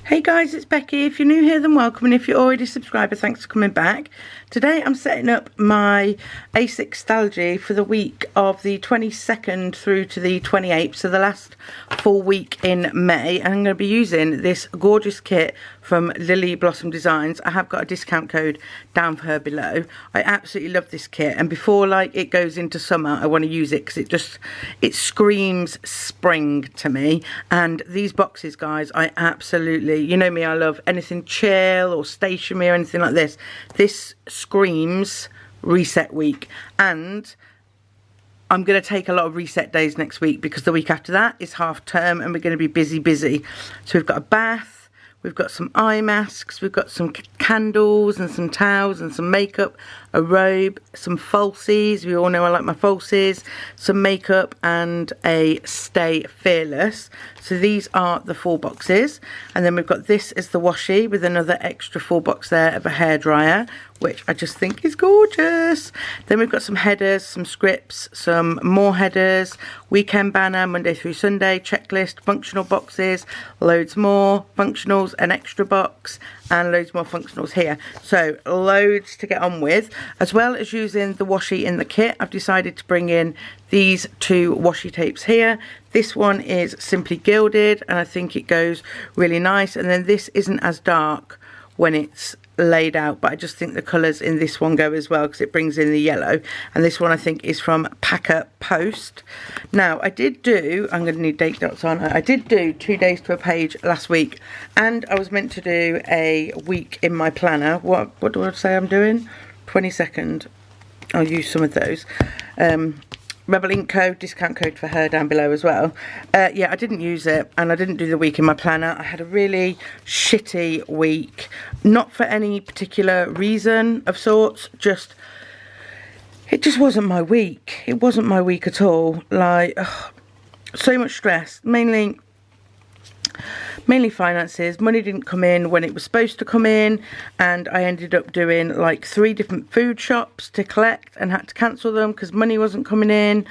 Hey guys, it's Becky. If you're new here, then welcome, and if you're already a subscriber, thanks for coming back. Today I'm setting up my A6 Stalogy for the week of the 22nd through to the 28th, so the last full week in May, and I'm going to be using this gorgeous kit from Lily Blossom Designs. I have got a discount code down for her below. I absolutely love this kit, and before it goes into summer, I want to use it because it screams spring to me. And these boxes, guys, I absolutely, you know me, I love anything chill or stationery or anything like this. This screams reset week, and I'm going to take a lot of reset days next week because the week after that is half term and we're going to be busy. So we've got a bath, we've got some eye masks, we've got some candles and some towels and some makeup, a robe, some falsies, we all know I like my falsies, some makeup and a Stay Fearless. So these are the 4 boxes, and then we've got this as the washi with another extra 4 box there of a hairdryer, which I just think is gorgeous. Then we've got some headers, some scripts, some more headers, weekend banner, Monday through Sunday, checklist, functional boxes, loads more, functionals, an extra box, and loads more functionals here. So loads to get on with. As well as using the washi in the kit, I've decided to bring in these 2 washi tapes here. This one is simply gilded and I think it goes really nice, and then this isn't as dark when it's laid out, but I just think the colours in this one go as well because it brings in the yellow. And this one I think is from Packer Post. Now I did do, I'm going to need date dots on, I did do 2 days to a page last week, and I was meant to do a week in my planner. What do I say I'm doing? 22nd. I'll use some of those. Rebel Link code, discount code for her down below as well. Yeah, I didn't use it and I didn't do the week in my planner. I had a really shitty week, not for any particular reason of sorts, it just wasn't my week. It wasn't my week at all. So much stress, mainly finances. Money didn't come in when it was supposed to come in, and I ended up doing 3 different food shops to collect and had to cancel them because money wasn't coming in.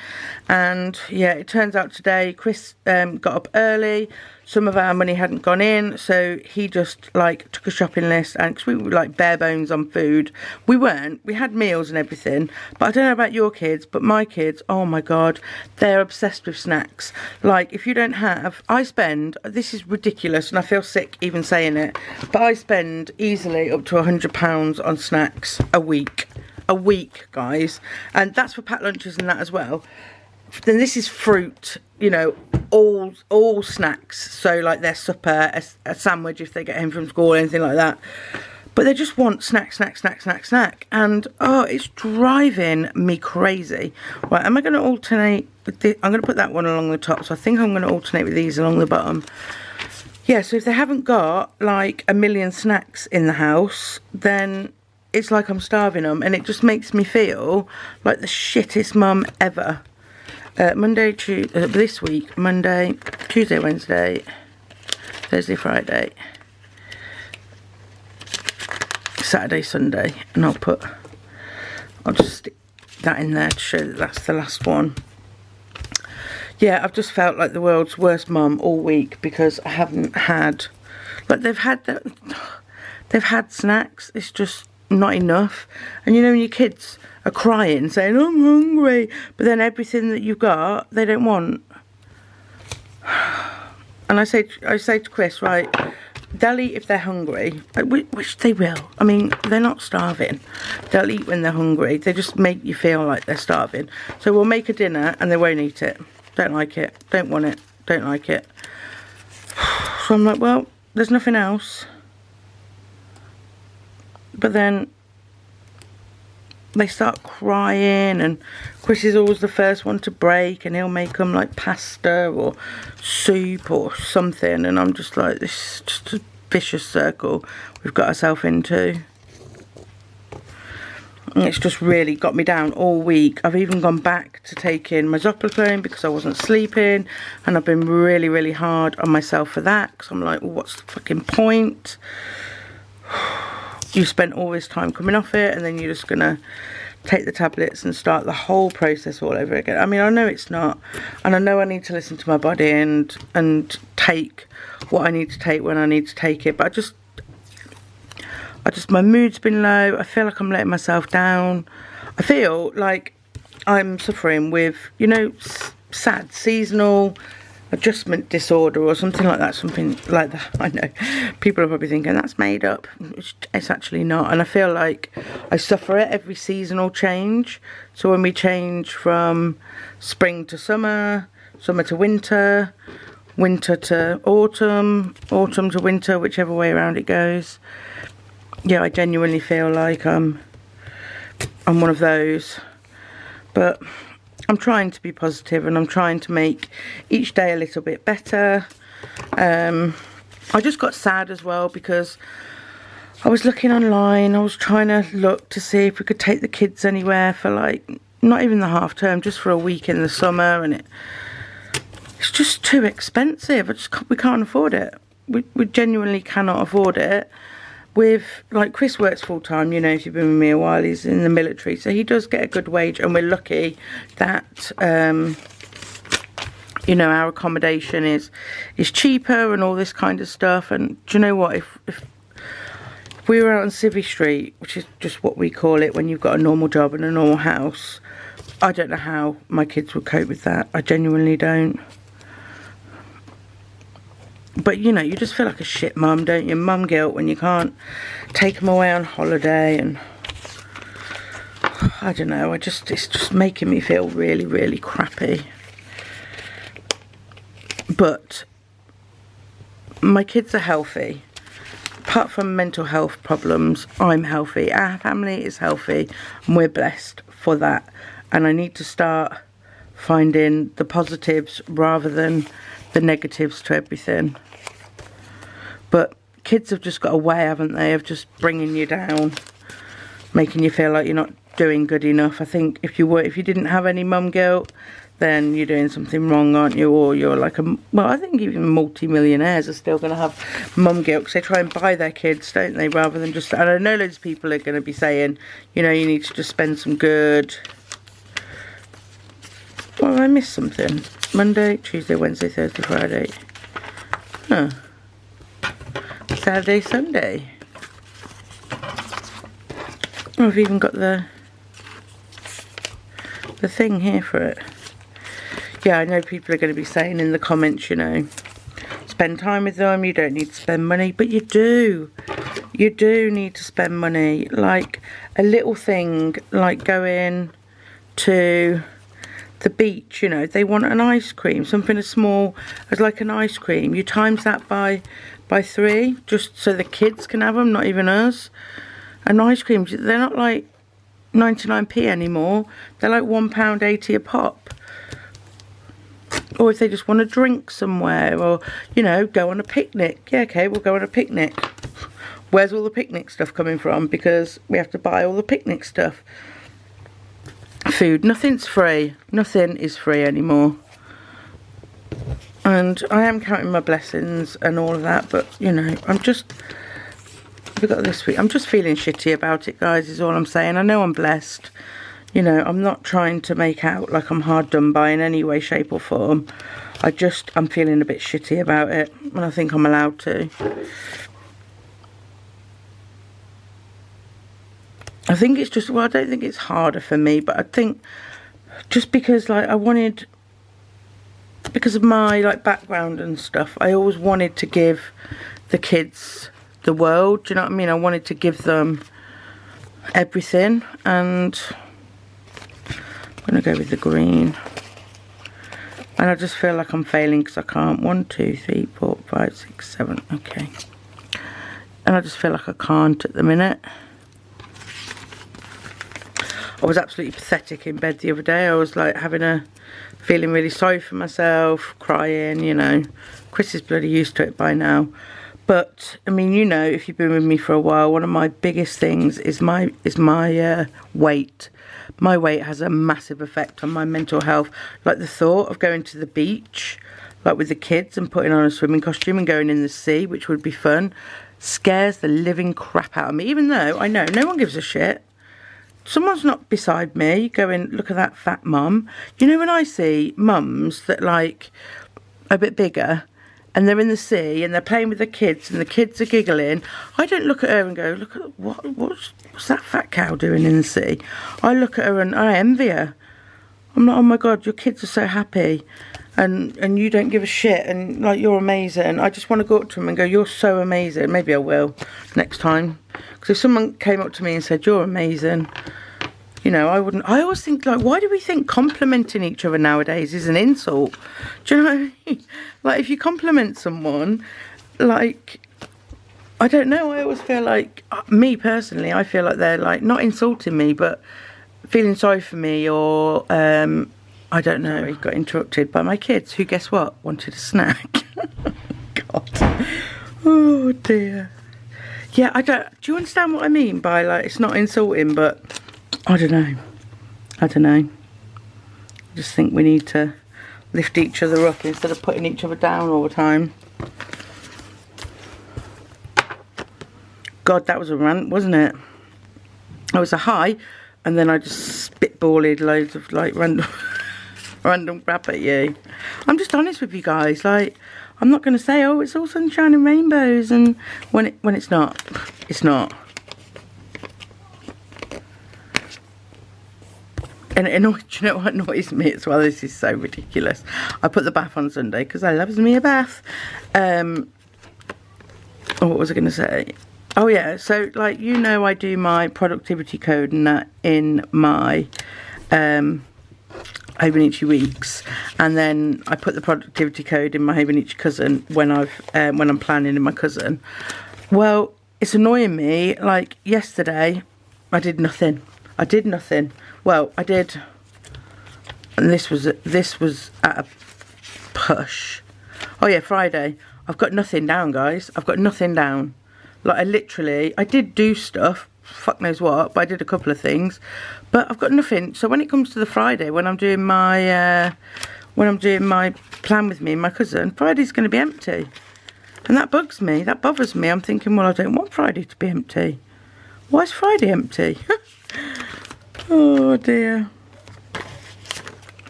And yeah, it turns out today Chris got up early. Some of our money hadn't gone in, so he just took a shopping list, and because we were bare bones on food. We had meals and everything, but I don't know about your kids, but my kids, oh my god, they're obsessed with snacks. If you don't have, I spend, this is ridiculous and I feel sick even saying it, but I spend easily up to £100 on snacks a week, guys, and that's for packed lunches and that as well. Then this is fruit, you know, all snacks, so their supper, a sandwich if they get home from school, anything like that. But they just want snack, and oh, it's driving me crazy. Right, am I going to alternate with this? I'm going to put that one along the top, so I think I'm going to alternate with these along the bottom. Yeah, so if they haven't got a million snacks in the house, then it's like I'm starving them, and it just makes me feel like the shittest mum ever. Monday, Tuesday, this week, Monday, Tuesday, Wednesday, Thursday, Friday, Saturday, Sunday, and I'll just stick that in there to show that that's the last one. Yeah, I've just felt like the world's worst mum all week because I haven't had, they've had snacks, it's just not enough. And you know when your kids are crying saying I'm hungry, but then everything that you've got they don't want. And I say to Chris, right, they'll eat if they're hungry, which they will. I mean, they're not starving, they'll eat when they're hungry, they just make you feel like they're starving. So we'll make a dinner and they won't eat it, don't like it, don't want it, don't like it. So I'm like, well, there's nothing else. But then they start crying, and Chris is always the first one to break, and he'll make them pasta or soup or something, and I'm just like, this is just a vicious circle we've got ourselves into. And it's just really got me down all week. I've even gone back to taking my Zopiclone because I wasn't sleeping, and I've been really hard on myself for that because I'm like, well, what's the fucking point? You spent all this time coming off it, and then you're just gonna take the tablets and start the whole process all over again. I mean, I know it's not, and I know I need to listen to my body and take what I need to take when I need to take it, but I just my mood's been low. I feel like I'm letting myself down. I feel like I'm suffering with, you know, sad seasonal adjustment disorder or something like that, something like that. I know people are probably thinking that's made up. It's actually not, and I feel like I suffer it every seasonal change. So when we change from spring to summer, summer to winter, winter to autumn, autumn to winter, whichever way around it goes, yeah, I genuinely feel like I'm one of those. But I'm trying to be positive, and I'm trying to make each day a little bit better. I just got sad as well because I was looking online. I was trying to look to see if we could take the kids anywhere for, like, not even the half term, just for a week in the summer, and it's just too expensive. We can't afford it. We genuinely cannot afford it. With, like, Chris works full time, you know, if you've been with me a while, he's in the military, so he does get a good wage, and we're lucky that, you know, our accommodation is cheaper and all this kind of stuff. And do you know what, if we were out on Civvy Street, which is just what we call it when you've got a normal job and a normal house, I don't know how my kids would cope with that. I genuinely don't. But, you know, you just feel like a shit mum, don't you? Mum guilt when you can't take them away on holiday, and I don't know, it's just making me feel really, really crappy. But my kids are healthy. Apart from mental health problems, I'm healthy. Our family is healthy, and we're blessed for that. And I need to start finding the positives rather than the negatives to everything. But kids have just got a way, haven't they, of just bringing you down, making you feel like you're not doing good enough. I think if you didn't have any mum guilt, then you're doing something wrong, aren't you? Or you're like well, I think even multi-millionaires are still going to have mum guilt, because they try and buy their kids, don't they, rather than just, and I know loads of people are going to be saying, you know, you need to just spend some good. Well, I missed something. Monday, Tuesday, Wednesday, Thursday, Friday. Huh. Saturday, Sunday. Oh, I've even got the thing here for it. Yeah, I know people are going to be saying in the comments, you know, spend time with them, you don't need to spend money, but you do. You do need to spend money. Like a little thing, like going to the beach, you know, they want an ice cream, something as small as like an ice cream. You times that by 3, just so the kids can have them, not even us. And ice creams, they're not like 99p anymore, they're like £1.80 a pop. Or if they just want to drink somewhere, or, you know, go on a picnic. Yeah, okay, we'll go on a picnic. Where's all the picnic stuff coming from? Because we have to buy all the picnic stuff. Food, nothing's free. Nothing is free anymore. And I am counting my blessings and all of that, but, you know, I'm just feeling shitty about it, guys, is all I'm saying. I know I'm blessed. You know, I'm not trying to make out like I'm hard done by in any way, shape or form. I'm feeling a bit shitty about it, and I think I'm allowed to. I think it's just, well, I don't think it's harder for me, but I think just because, like, because of my, like, background and stuff, I always wanted to give the kids the world, do you know what I mean? I wanted to give them everything, and I'm going to go with the green. And I just feel like I'm failing because I can't. 1, 2, 3, 4, 5, 6, 7, okay. And I just feel like I can't at the minute. I was absolutely pathetic in bed the other day. I was like feeling really sorry for myself, crying, you know. Chris is bloody used to it by now. But, I mean, you know, if you've been with me for a while, one of my biggest things is my weight. My weight has a massive effect on my mental health. Like the thought of going to the beach, like with the kids, and putting on a swimming costume and going in the sea, which would be fun, scares the living crap out of me. Even though I know no one gives a shit. someone's not beside me going, look at that fat mum. You know, when I see mums that like a bit bigger and they're in the sea and they're playing with the kids and the kids are giggling, I don't look at her and go, look at what's that fat cow doing in the sea. I look at her and I envy her. I'm like, oh my God, your kids are so happy and you don't give a shit and like you're amazing. I just want to go up to them and go, you're so amazing. Maybe I will next time. Because if someone came up to me and said, you're amazing, you know, I wouldn't. I always think, like, why do we think complimenting each other nowadays is an insult? Do you know what I mean? Like, if you compliment someone, like, I don't know, I always feel like, me personally, I feel like they're, like, not insulting me, but feeling sorry for me, or, I don't know, I got interrupted by my kids, who, guess what, wanted a snack. God. Oh, dear. Yeah, do you understand what I mean by, like, it's not insulting, but I don't know. I just think we need to lift each other up instead of putting each other down all the time. God, that was a rant, wasn't it? It was a high, and then I just spitballed loads of, like, random crap at you. I'm just honest with you guys. Like, I'm not going to say, oh, it's all sunshine and rainbows, and when it's not, it's not. And it annoys, do you know what annoys me as well? This is so ridiculous. I put the bath on Sunday because I loves me a bath. Oh, what was I going to say? Oh yeah, so like, you know, I do my productivity code and that in my Hobonichi weeks, and then I put the productivity code in my Hobonichi cousin when I'm planning in my cousin. Well, it's annoying me. Like yesterday, I did nothing. Well, I did, and this was at a push. Oh yeah, Friday. I've got nothing down, guys. I've got nothing down. Like, I did do stuff, fuck knows what, but I did a couple of things, but I've got nothing. So when it comes to the Friday, when I'm doing my plan with me and my cousin, Friday's going to be empty, and that bugs me. That bothers me. I'm thinking, well, I don't want Friday to be empty. Why is Friday empty? Oh dear.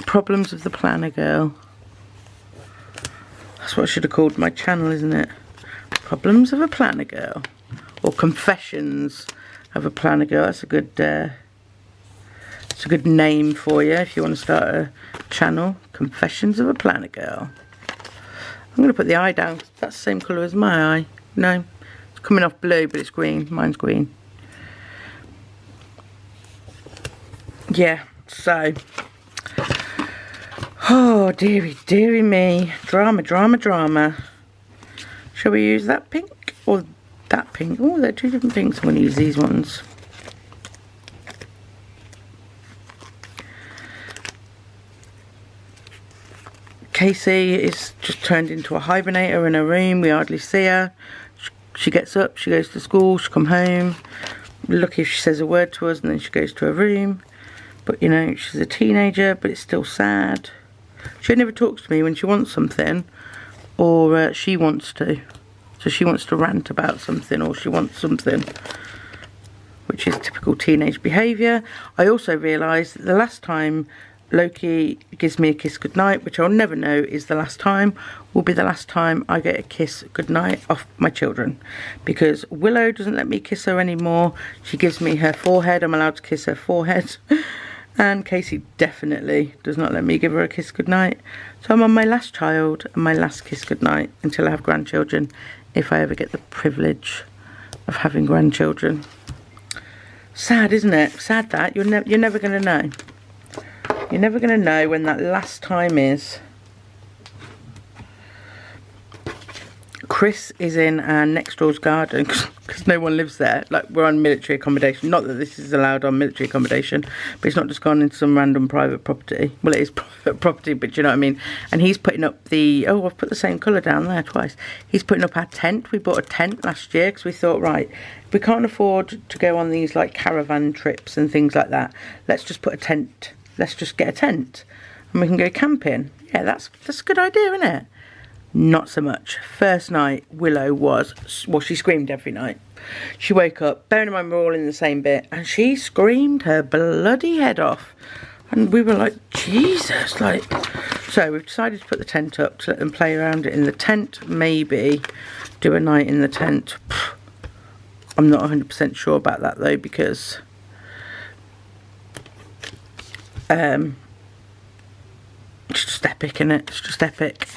Problems of the planner girl. That's what I should have called my channel, isn't it? Problems of a planner girl. Or confessions of a planner girl. That's a good it's a good name for you if you want to start a channel. Confessions of a planner girl. I'm going to put the eye down. That's the same colour as my eye. No, it's coming off blue, but it's green. Mine's green. Yeah, so, oh dearie me, drama. Shall we use that pink or that pink? Oh, they're two different pinks. I'm going to use these ones. Casey is just turned into a hibernator in her room. We hardly see her. She gets up, she goes to school, she comes home. We're lucky if she says a word to us, and then she goes to her room. But, you know, she's a teenager, but it's still sad. She never talks to me when she wants something, or she wants to. So she wants to rant about something, or she wants something, which is typical teenage behaviour. I also realised that the last time Loki gives me a kiss goodnight, which I'll never know is the last time, will be the last time I get a kiss goodnight off my children. Because Willow doesn't let me kiss her anymore. She gives me her forehead. I'm allowed to kiss her forehead. And Casey definitely does not let me give her a kiss goodnight. So I'm on my last child and my last kiss goodnight until I have grandchildren, if I ever get the privilege of having grandchildren. Sad, isn't it? Sad that. You're never going to know. You're never going to know when that last time is. Chris is in our next door's garden because no one lives there. Like, we're on military accommodation. Not that this is allowed on military accommodation, but it's not just gone into some random private property. Well, it is private property, but you know what I mean. And he's putting up the, oh, I've put the same colour down there twice. He's putting up our tent. We bought a tent last year because we thought, right, we can't afford to go on these like caravan trips and things like that. Let's just put a tent. Let's just get a tent and we can go camping. Yeah, that's a good idea, isn't it? not so much. First night, Willow was, well, she screamed every night. She woke up, bearing in mind we're all in the same bit, and she screamed her bloody head off. And we were like, Jesus, like. So we've decided to put the tent up to let them play around it in the tent. Maybe do a night in the tent. I'm not 100% sure about that though, because it's just epic, isn't it? It's just epic.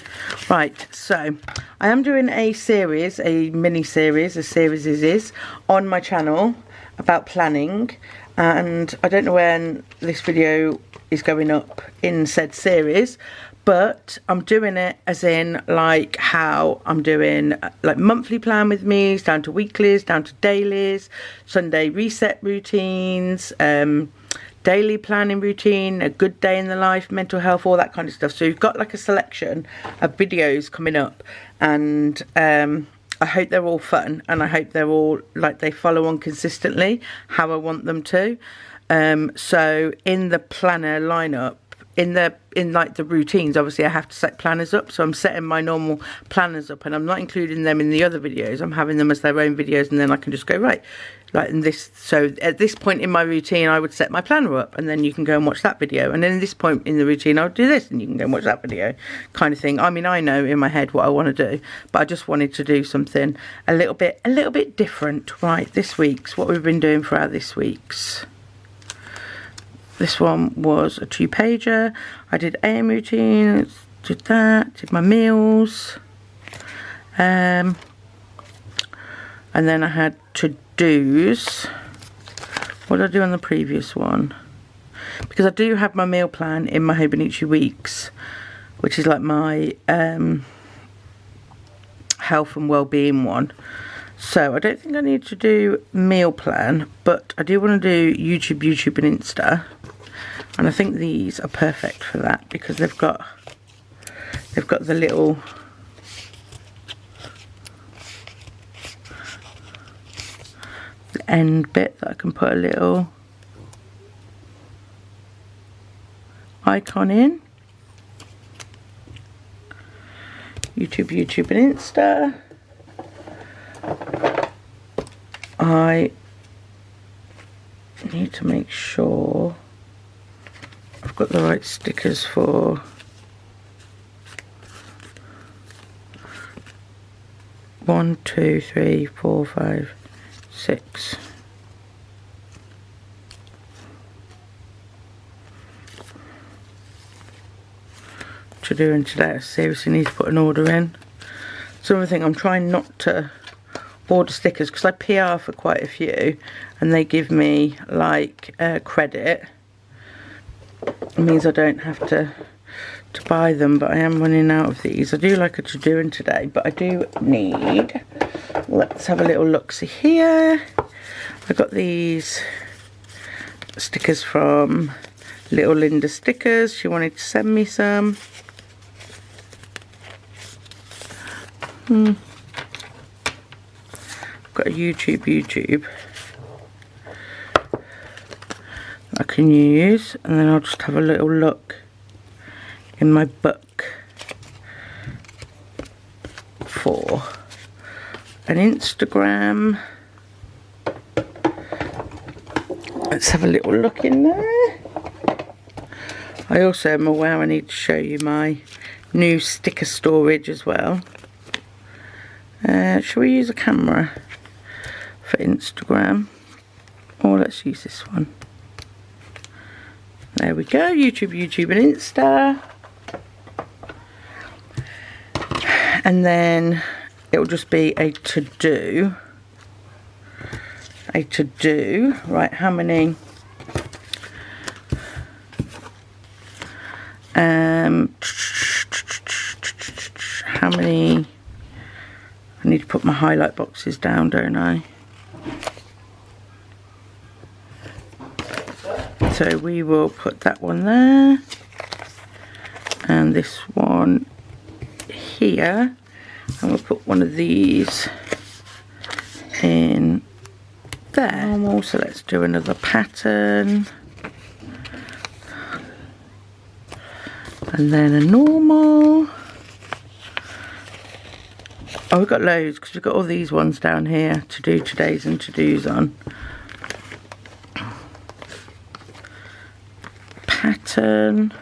Right, so I am doing a series, a mini series, as series is on my channel about planning, and I don't know when this video is going up in said series, but I'm doing it as in like how I'm doing like monthly plan with me, down to weeklies, down to dailies, Sunday reset routines, daily planning routine, a good day in the life, mental health, all that kind of stuff. So you've got like a selection of videos coming up, and I hope they're all fun, and I hope they're all like they follow on consistently how I want them to. So in the planner lineup, in like the routines, obviously I have to set planners up, so I'm setting my normal planners up, and I'm not including them in the other videos. I'm having them as their own videos, and then I can just go right, like in this. So at this point in my routine, I would set my planner up, and then you can go and watch that video, and then at this point in the routine, I would do this, and you can go and watch that video, kind of thing. I mean, I know in my head what I want to do, but I just wanted to do something a little bit different. Right, this week's what we've been doing throughout this week's. This one was a 2-pager. I did AM routine, did that, did my meals. And then I had to-dos. What did I do on the previous one? Because I do have my meal plan in my Hobonichi weeks, which is like my health and well-being one. So I don't think I need to do meal plan, but I do want to do YouTube and Insta. And I think these are perfect for that, because they've got the little end bit that I can put a little icon in. YouTube and Insta. I need to make sure I've got the right stickers for one, two, three, 4, 5, 6. To do in today, I seriously need to put an order in. So I think I'm trying not to order stickers, because I PR for quite a few, and they give me like credit. It means I don't have to buy them, but I am running out of these. I do like a to-do in today, but I do need, let's have a little look-see here. I got these stickers from Little Linda Stickers. She wanted to send me some. I've got a YouTube I can use, and then I'll just have a little look in my book for an Instagram. Let's have a little look in there. I also am aware I need to show you my new sticker storage as well. Shall we use a camera for Instagram? Or let's use this one. There we go, YouTube and Insta. And then it will just be a to-do. Right, how many? How many? I need to put my highlight boxes down, don't I? So we will put that one there, and this one here, and we'll put one of these in there. So let's do another pattern, and then a normal, Oh, we've got loads because we've got all these ones down here to do todays and to-dos on. Pattern.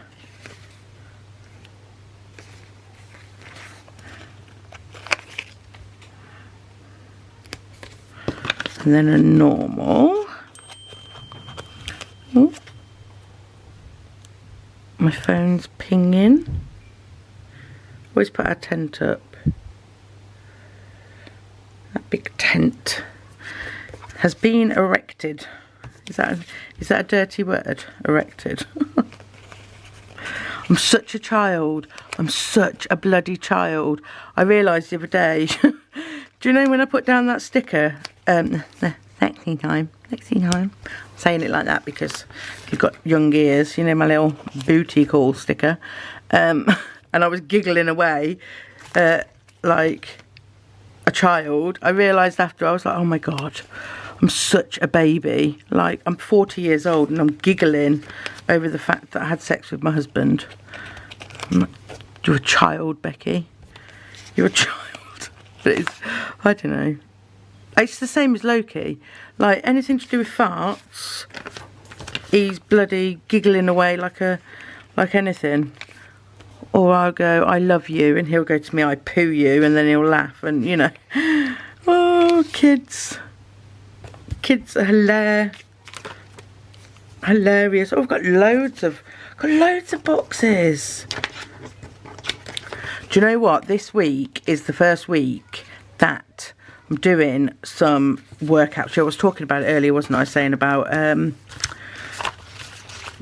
And then a normal. Ooh. My phone's pinging. Always put our tent up. That big tent has been erected. Is that a dirty word? Erected. I'm such a child. I'm such a bloody child. I realised the other day. Do you know when I put down that sticker? Next time. I'm saying it like that because you've got young ears. You know, my little booty call sticker. And I was giggling away like a child. I realised after, I was like, oh my God, I'm such a baby. Like, I'm 40 years old and I'm giggling over the fact that I had sex with my husband. You're a child, Becky. You're a child. But it's, I don't know. It's the same as Loki. Like, anything to do with farts, he's bloody giggling away like anything. Or I'll go, I love you, and he'll go to me, I poo you, and then he'll laugh, and you know. Oh, kids. Kids are hilarious. Oh, I've got loads of boxes. Do you know what? This week is the first week that I'm doing some workouts. I was talking about it earlier, wasn't I? Saying about,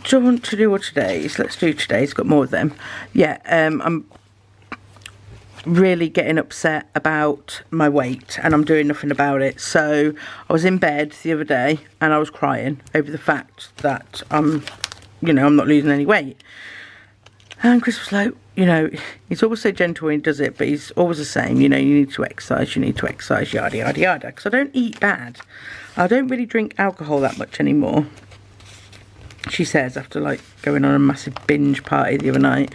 do I want to do all today's? Let's do today's, got more of them. Yeah, I'm really getting upset about my weight and I'm doing nothing about it. So I was in bed the other day and I was crying over the fact that I'm not losing any weight. And Chris was like, you know, he's always so gentle when he does it, but he's always the same, you know, you need to exercise, yada, yada, yada. Because I don't eat bad. I don't really drink alcohol that much anymore, she says, after like going on a massive binge party the other night.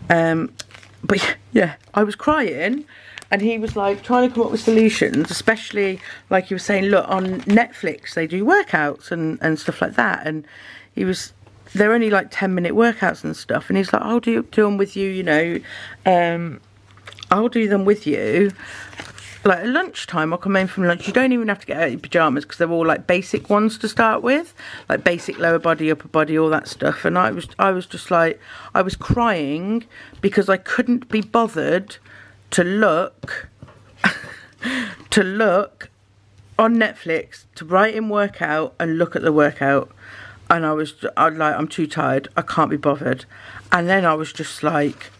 But yeah, I was crying and he was like trying to come up with solutions, especially like he was saying, look, on Netflix they do workouts and stuff like that, and they're only like 10-minute workouts and stuff, and he's like, I'll do them with you, you know, I'll do them with you like at lunchtime. I'll come in from lunch. You don't even have to get out of your pyjamas because they're all like basic ones to start with, like basic lower body, upper body, all that stuff. And I was just like, I was crying because I couldn't be bothered to look on Netflix, to write in workout and look at the workout. And I was like, I'm too tired, I can't be bothered. And then I was just like,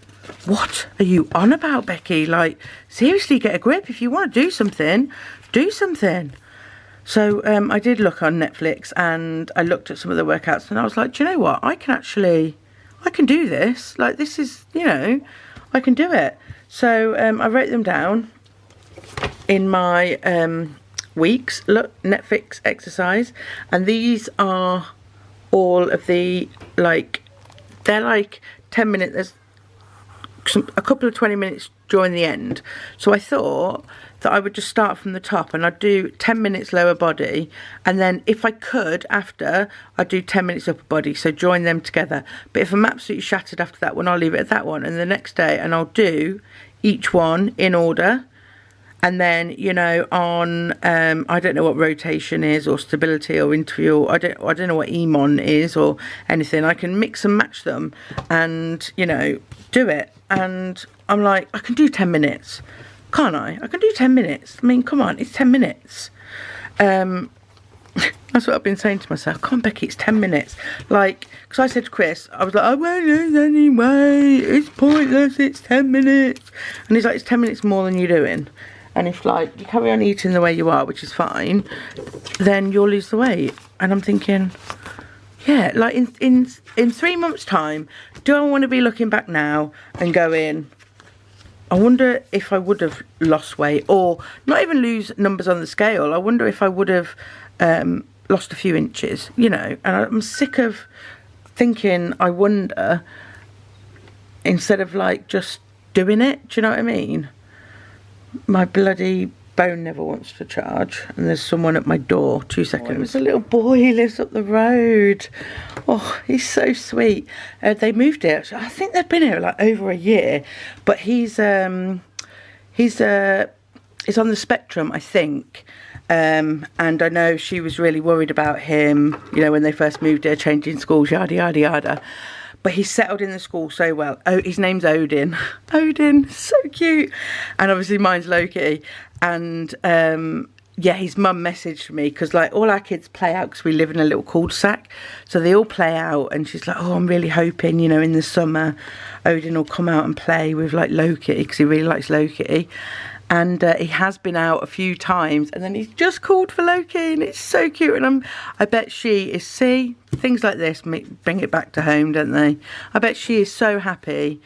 what are you on about, Becky? Like, seriously, get a grip. If you want to do something, do something. So I did look on Netflix and I looked at some of the workouts and I was like, do you know what? I can do this. Like, this is, you know, I can do it. So I wrote them down in my weeks. Look, Netflix exercise. And these are all of the, like, they're like 10 minutes, there's a couple of 20 minutes during the end. So I thought that I would just start from the top and I'd do 10 minutes lower body, and then if I could after, I'd do 10 minutes upper body, so join them together. But if I'm absolutely shattered after that one, I'll leave it at that one, and the next day, and I'll do each one in order. And then, you know, on, I don't know what rotation is, or stability, or interview, I don't know what EMON is, or anything. I can mix and match them and, you know, do it. And I'm like, I can do 10 minutes, can't I? I can do 10 minutes. I mean, come on, it's 10 minutes. That's what I've been saying to myself. Come on, Becky, it's 10 minutes. Like, because I said to Chris, I was like, I won't lose any weight. It's pointless. It's 10 minutes. And he's like, it's 10 minutes more than you're doing. And if, like, you carry on eating the way you are, which is fine, then you'll lose the weight. And I'm thinking, yeah, like in 3 months' time, do I want to be looking back now and going, I wonder if I would have lost weight, or not even lose numbers on the scale. I wonder if I would have lost a few inches, you know. And I'm sick of thinking, I wonder, instead of like just doing it. Do you know what I mean? My bloody phone never wants to charge, and there's someone at my door. 2 seconds. There's a little boy who lives up the road. Oh, he's so sweet. They moved here. I think they've been here like over a year, but he's on the spectrum, I think. And I know she was really worried about him, you know, when they first moved here, changing schools, yada yada yada. But he's settled in the school so well. Oh, his name's Odin. Odin, so cute. And obviously mine's Loki. And yeah, his mum messaged me because like all our kids play out because we live in a little cul-de-sac. So they all play out, and she's like, oh, I'm really hoping, you know, in the summer Odin will come out and play with like Loki because he really likes Loki. And he has been out a few times, and then he's just called for Loki, and it's so cute. And I bet she is, see, things like this bring it back to home, don't they? I bet she is so happy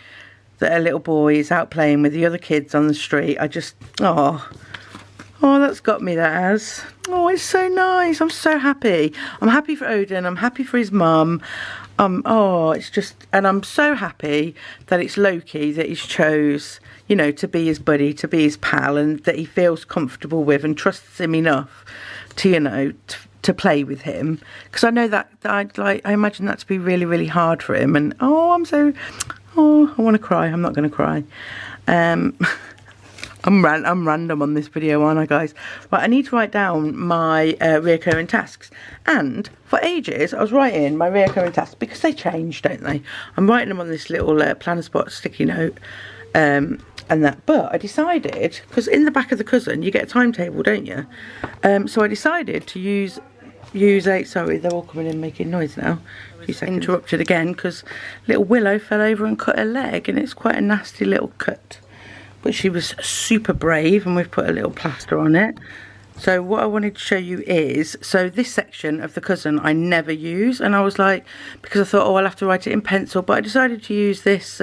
that her little boy is out playing with the other kids on the street. I just, oh, that's got me, that has. Oh, it's so nice. I'm so happy. I'm happy for Odin. I'm happy for his mum. Oh, it's just, and I'm so happy that it's Loki that he's chose, you know, to be his buddy, to be his pal, and that he feels comfortable with and trusts him enough to, you know, to play with him. Because I know that I imagine that to be really, really hard for him. And oh, I want to cry. I'm not going to cry. I'm random on this video, aren't I, guys? Right, I need to write down my reoccurring tasks. And for ages, I was writing my reoccurring tasks because they change, don't they? I'm writing them on this little planner spot sticky note and that. But I decided, because in the back of the cousin, you get a timetable, don't you? So I decided to use a, sorry, they're all coming in making noise now. She's interrupted again because little Willow fell over and cut her leg, and it's quite a nasty little cut. But she was super brave, and we've put a little plaster on it. So what I wanted to show you is, so this section of the cousin I never use, and I was like, because I thought, oh, I'll have to write it in pencil, but I decided to use this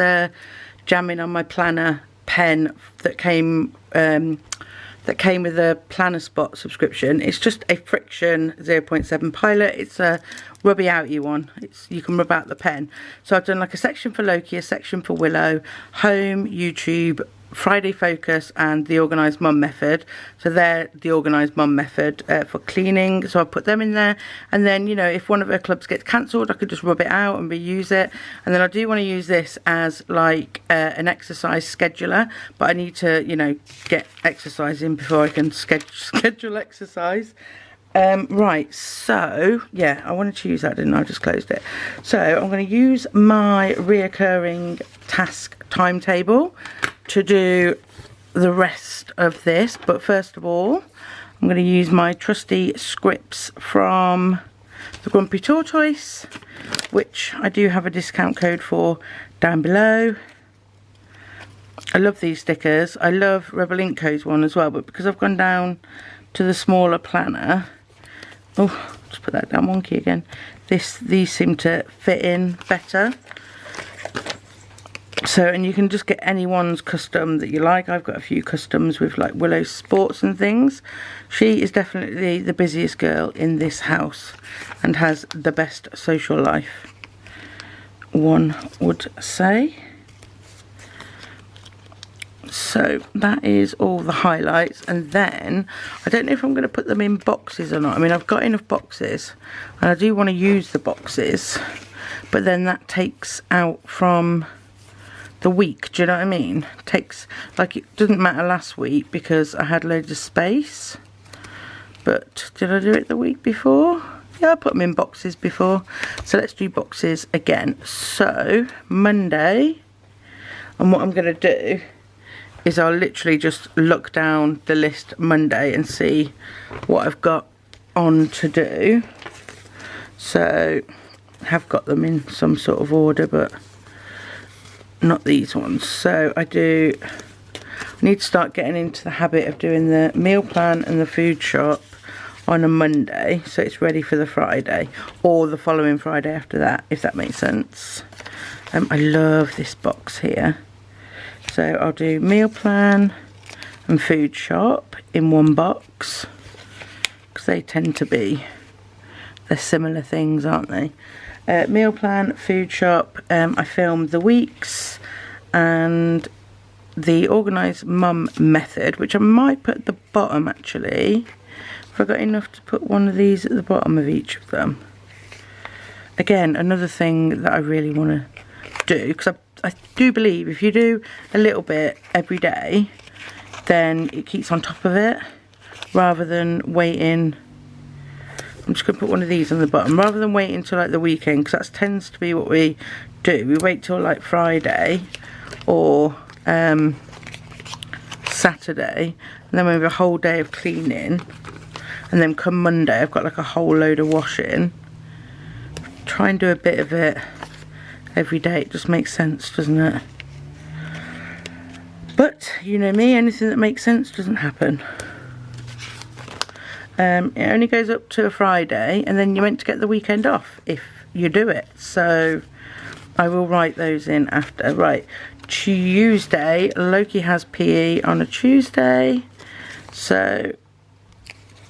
jamming on my planner pen that came with a planner spot subscription. It's just a Friction 0.7 Pilot. It's a rubby outy one. You can rub out the pen. So I've done like a section for Loki, a section for Willow, home, YouTube, Friday Focus, and the Organised Mum method. So they're the Organised Mum method for cleaning. So I put them in there, and then, you know, if one of her clubs gets cancelled, I could just rub it out and reuse it. And then I do want to use this as like an exercise scheduler, but I need to, you know, get exercise in before I can schedule exercise. Right, so yeah, I wanted to use that, didn't I? I just closed it. So I'm going to use my reoccurring task timetable to do the rest of this, but first of all I'm going to use my trusty scripts from the Grumpy Tortoise, which I do have a discount code for down below. I love these stickers. I love Referral Link one as well, but because I've gone down to the smaller planner, oh, just put that down wonky again, these seem to fit in better. So, and you can just get anyone's custom that you like. I've got a few customs with like Willow Sports and things. She is definitely the busiest girl in this house and has the best social life, one would say. So that is all the highlights, and then I don't know if I'm going to put them in boxes or not. I mean, I've got enough boxes and I do want to use the boxes, but then that takes out from the week, do you know what I mean? Takes, like, it doesn't matter last week because I had loads of space, but did I do it the week before? Yeah, I put them in boxes before, so let's do boxes again. So Monday, and what I'm going to do is I'll literally just look down the list Monday and see what I've got on to do. So I have got them in some sort of order, but not these ones. So I need to start getting into the habit of doing the meal plan and the food shop on a Monday, so it's ready for the Friday or the following Friday after that, if that makes sense. I love this box here. So I'll do meal plan and food shop in one box, because they tend to be, they're similar things, aren't they? Meal plan, food shop, I filmed the weeks and the Organised Mum method, which I might put at the bottom actually. If I got enough to put one of these at the bottom of each of them. Again, another thing that I really want to do, because I do believe if you do a little bit every day, then it keeps on top of it, rather than waiting. I'm just going to put one of these on the bottom, rather than waiting until like the weekend, because that tends to be what we do. We wait till like Friday or Saturday, and then we have a whole day of cleaning, and then come Monday I've got like a whole load of washing. Try and do a bit of it every day, it just makes sense, doesn't it? But you know me, anything that makes sense doesn't happen. It only goes up to a Friday, and then you're meant to get the weekend off if you do it, so I will write those in after. Right, Tuesday, Loki has PE on a Tuesday, so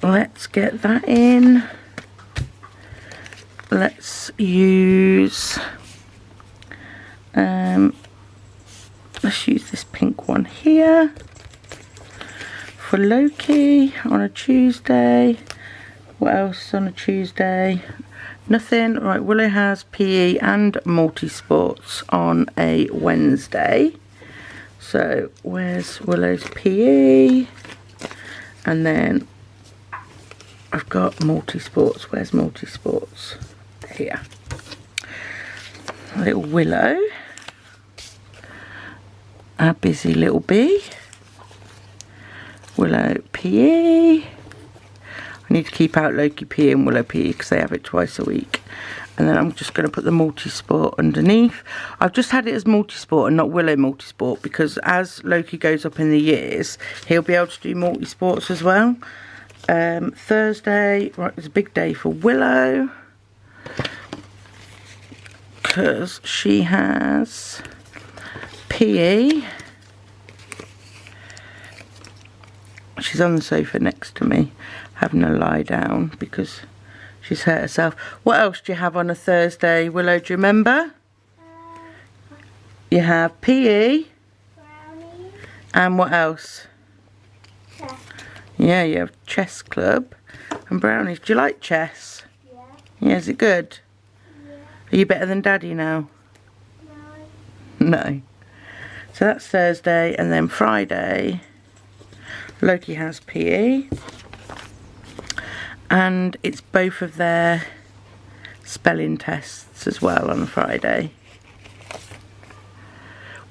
let's get that in. Let's use this pink one here for Loki on a Tuesday. What else on a Tuesday? Nothing. Right, Willow has PE and multi-sports on a Wednesday. So where's Willow's PE? And then I've got multi-sports. Where's multi-sports? Here. Little Willow. Our busy little bee. Willow PE. I need to keep out Loki PE and Willow PE because they have it twice a week. And then I'm just going to put the multi-sport underneath. I've just had it as multi-sport and not Willow multi-sport, because as Loki goes up in the years, he'll be able to do multi-sports as well. Thursday, right, it's a big day for Willow, because she has PE. She's on the sofa next to me, having a lie down because she's hurt herself. What else do you have on a Thursday, Willow? Do you remember? You have PE. Brownies. And what else? Chess. Yeah, you have chess club and brownies. Do you like chess? Yeah. Yeah, is it good? Yeah. Are you better than Daddy now? No. No. So that's Thursday, and then Friday, Loki has PE. And it's both of their spelling tests as well on a Friday.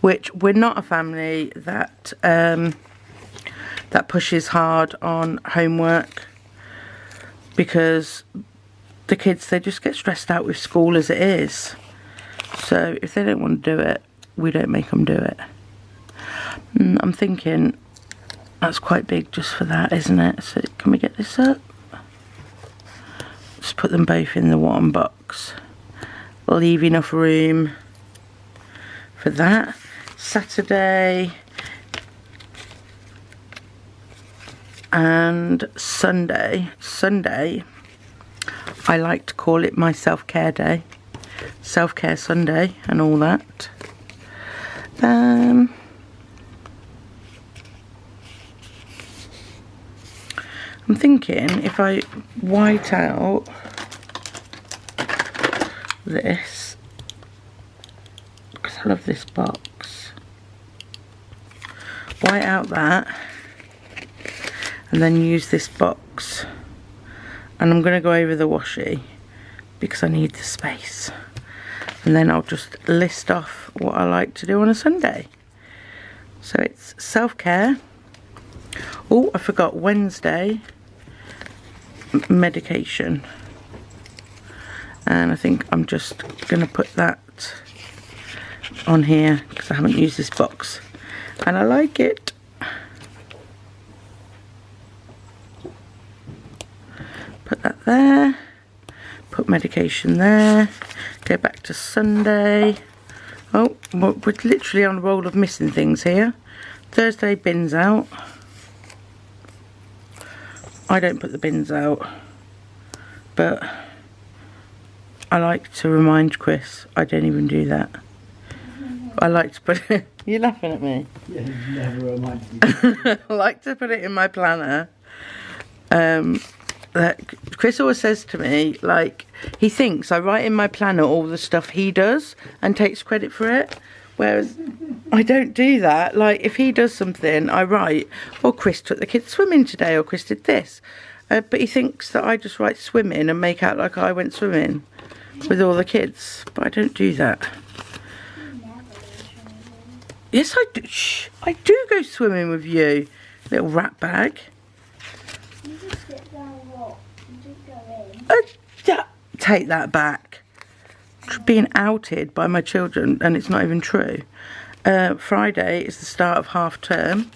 Which we're not a family that that pushes hard on homework, because the kids, they just get stressed out with school as it is. So if they don't want to do it, we don't make them do it. I'm thinking that's quite big just for that, isn't it? So can we get this up? Just put them both in the one box. Leave enough room for that. Saturday and Sunday. Sunday, I like to call it my self-care day. Self-care Sunday and all that. I'm thinking if I white out this, because I love this box, white out that, and then use this box, and I'm going to go over the washi because I need the space, and then I'll just list off what I like to do on a Sunday. So it's self-care. Oh, I forgot Wednesday, medication, and I think I'm just going to put that on here because I haven't used this box and I like it. Put that there, put medication there, go back to Sunday. Oh, we're literally on a roll of missing things here. Thursday, bins out. I don't put the bins out, but I like to remind Chris I don't even do that. I like to put it... You're laughing at me? Yeah, it's never romantic. I like to put it in my planner. Chris always says to me, like, he thinks I write in my planner all the stuff he does and takes credit for it, whereas I don't do that. Like, if he does something, I write, well, Chris took the kids swimming today, or Chris did this. But he thinks that I just write swimming and make out like I went swimming with all the kids, but I don't do that. Yes, I do. Shh, I do go swimming with you, little rat bag. You just sit down and walk. You just go in. Take that back. Being outed by my children, and it's not even true. Friday is the start of half term.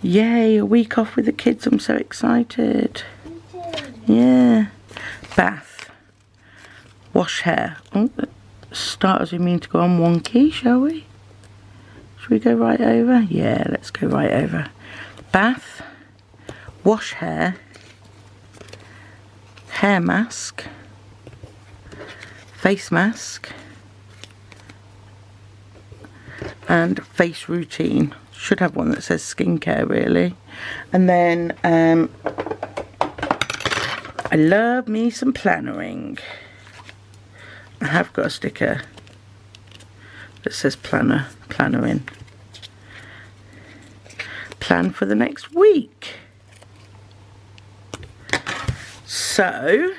Yay, a week off with the kids. I'm so excited. Me too. Yeah. Bath. Wash hair. Oh, start as we mean to go on wonky, shall we? Should we go right over? Yeah, let's go right over. Bath. Wash hair. Hair mask. Face mask. And face routine. Should have one that says skincare, really. And then I love me some plannering. I have got a sticker that says plannering. Plan for the next week. So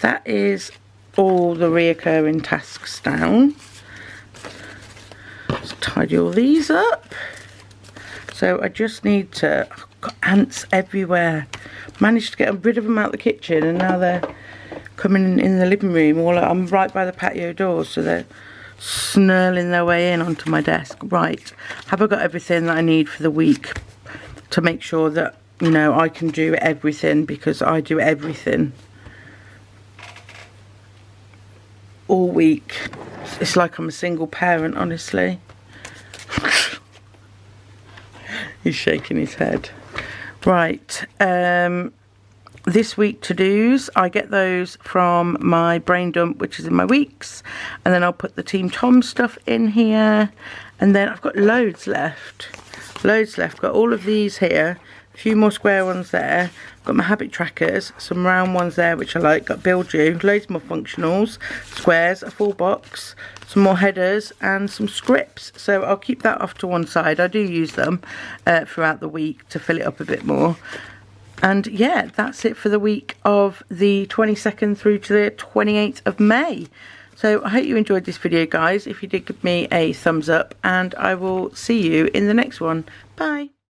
that is all the reoccurring tasks down. Let's tidy all these up. So I just need to... I've got ants everywhere. Managed to get rid of them out the kitchen, and now they're coming in the living room. I'm right by the patio doors, so they're snurling their way in onto my desk. Right, have I got everything that I need for the week to make sure that, you know, I can do everything, because I do everything all week. It's like I'm a single parent, honestly. He's shaking his head. Right, this week to-dos, I get those from my brain dump, which is in my weeks, and then I'll put the Team Tom stuff in here, and then I've got loads left. Got all of these here, a few more square ones there. Got my habit trackers, some round ones there which I like. Got Build You, loads more functionals, squares, a full box, some more headers and some scripts. So I'll keep that off to one side. I do use them throughout the week to fill it up a bit more. And yeah, that's it for the week of the 22nd through to the 28th of May. So I hope you enjoyed this video, guys. If you did, give me a thumbs up, and I will see you in the next one. Bye.